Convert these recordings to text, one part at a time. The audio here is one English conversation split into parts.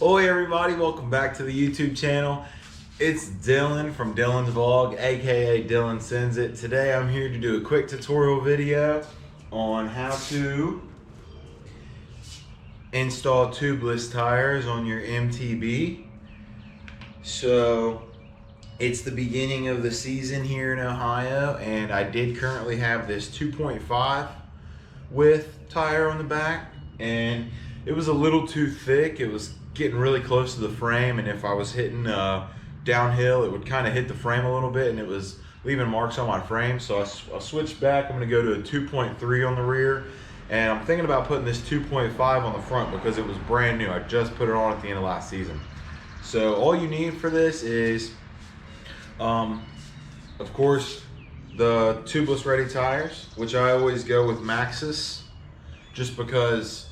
Oi everybody, welcome back to the YouTube channel. It's Dylan from Dylan's Vlog, aka Dylan Sends It. Today I'm here to do a quick tutorial video on how to install tubeless tires on your MTB. So it's the beginning of the season here in Ohio, and I did currently have this 2.5 width tire on the back, and it was a little too thick. It was getting really close to the frame, and if I was hitting downhill, it would kind of hit the frame a little bit, and it was leaving marks on my frame. So I switched back. I'm going to go to a 2.3 on the rear, and I'm thinking about putting this 2.5 on the front because it was brand new. I just put it on at the end of last season. So all you need for this is of course the tubeless ready tires, which I always go with Maxxis, just because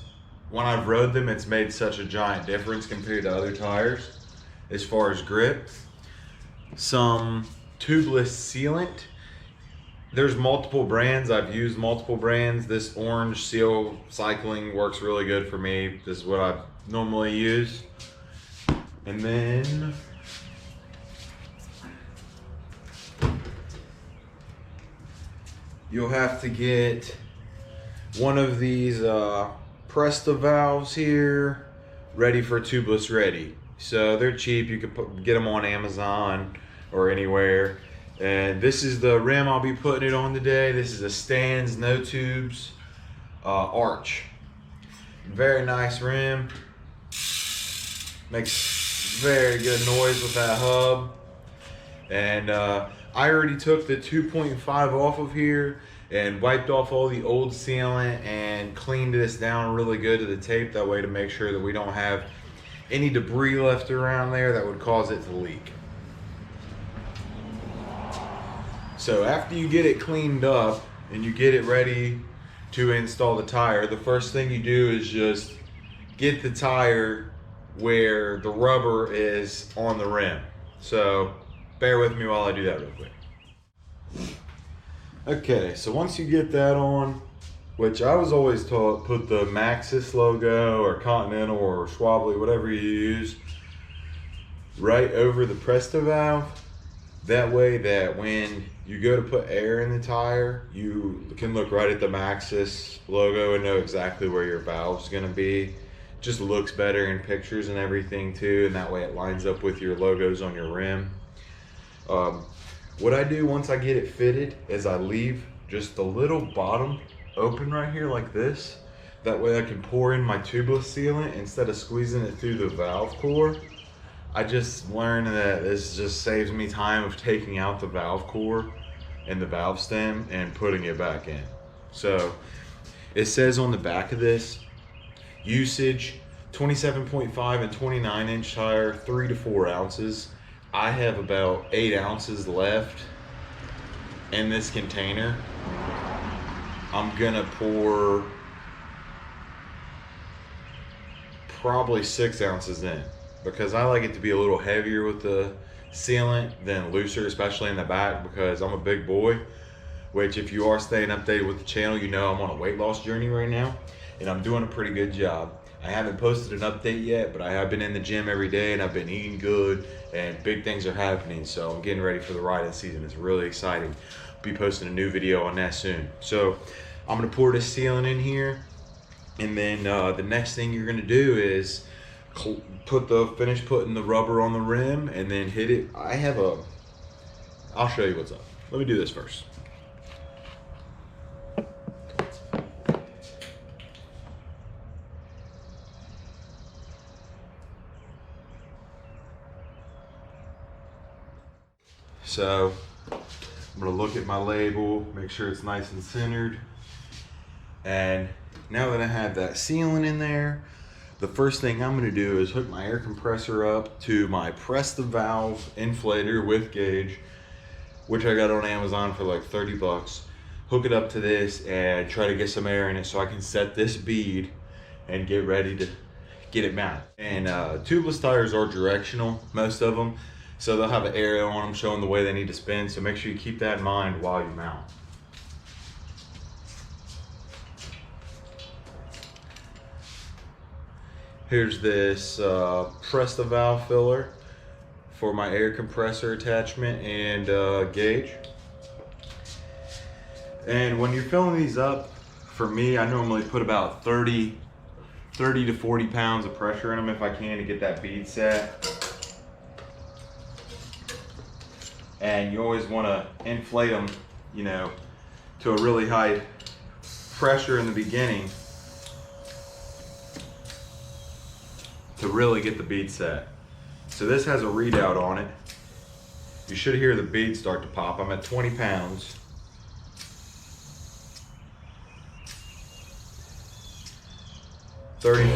when I've rode them, it's made such a giant difference compared to other tires as far as grip. Some tubeless sealant. There's multiple brands. I've used multiple brands. This orange seal cycling works really good for me. This is what I normally use. And then you'll have to get one of these presta valves here, ready for tubeless ready. So they're cheap. You can get them on Amazon or anywhere. And this is the rim I'll be putting it on today. This is a Stan's no tubes arch. Very nice rim. Makes very good noise with that hub. And I already took the 2.5 off of here and wiped off all the old sealant and cleaned this down really good to the tape, that way to make sure that we don't have any debris left around there that would cause it to leak. So after you get it cleaned up and you get it ready to install the tire, the first thing you do is just get the tire where the rubber is on the rim. So bear with me while I do that real quick. Okay, so once you get that on, which I was always taught, put the Maxxis logo or Continental or Schwably, whatever you use, right over the presta valve. That way that when you go to put air in the tire, you can look right at the Maxxis logo and know exactly where your valve's gonna be. It just looks better in pictures and everything too, and that way it lines up with your logos on your rim. What I do once I get it fitted is I leave just the little bottom open right here like this. That way I can pour in my tubeless sealant instead of squeezing it through the valve core. I just learned that this just saves me time of taking out the valve core and the valve stem and putting it back in. So it says on the back of this, usage 27.5 and 29-inch tire, 3 to 4 ounces. I have about 8 ounces left in this container. I'm gonna pour probably 6 ounces in, because I like it to be a little heavier with the sealant than looser, especially in the back, because I'm a big boy, which if you are staying updated with the channel, you know I'm on a weight loss journey right now, and I'm doing a pretty good job. I haven't posted an update yet, but I have been in the gym every day and I've been eating good, and big things are happening. So I'm getting ready for the riding season. It's really exciting. I'll be posting a new video on that soon. So I'm gonna pour this sealant in here, and then the next thing you're gonna do is finish putting the rubber on the rim and then hit it. I'll show you what's up. Let me do this first. So I'm gonna look at my label, make sure it's nice and centered. And now that I have that sealant in there, the first thing I'm gonna do is hook my air compressor up to my presta valve inflator with gauge, which I got on Amazon for like 30 bucks. Hook it up to this and try to get some air in it so I can set this bead and get ready to get it mounted. And tubeless tires are directional, most of them. So they'll have an arrow on them showing the way they need to spin. So make sure you keep that in mind while you mount. Here's this presta valve filler for my air compressor attachment and gauge. And when you're filling these up, for me, I normally put about 30 to 40 pounds of pressure in them if I can to get that bead set. And you always want to inflate them, you know, to a really high pressure in the beginning to really get the bead set. So this has a readout on it. You should hear the bead start to pop. I'm at 20 pounds. 30,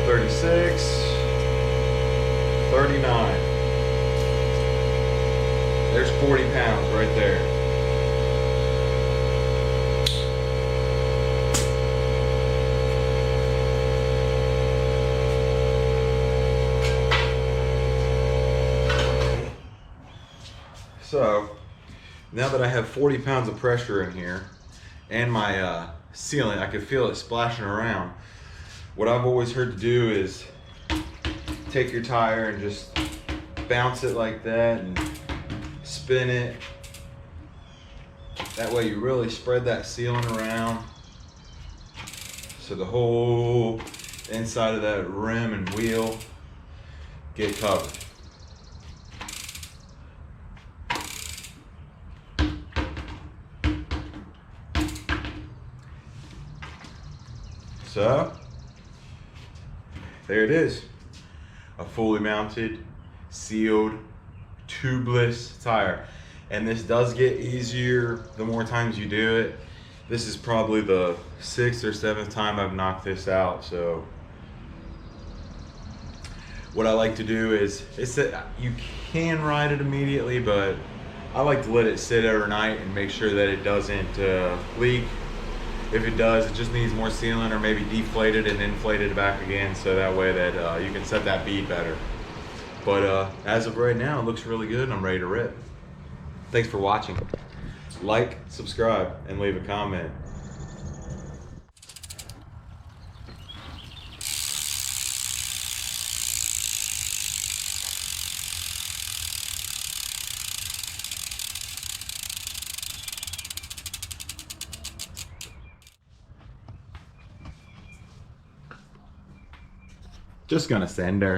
36, 39. There's 40 pounds right there. So now that I have 40 pounds of pressure in here and my sealant, I can feel it splashing around. What I've always heard to do is take your tire and just bounce it like that and spin it. That way you really spread that sealant around so the whole inside of that rim and wheel get covered. So there it is, a fully mounted, sealed, tubeless tire. And this does get easier the more times you do it. This is probably the 6th or 7th time I've knocked this out. So what I like to do is, you can ride it immediately, but I like to let it sit overnight and make sure that it doesn't leak. If it does, it just needs more sealant, or maybe deflate it and inflate it back again, so that way that you can set that bead better. But as of right now, it looks really good and I'm ready to rip. Thanks for watching. Like, subscribe, and leave a comment. Just gonna send her.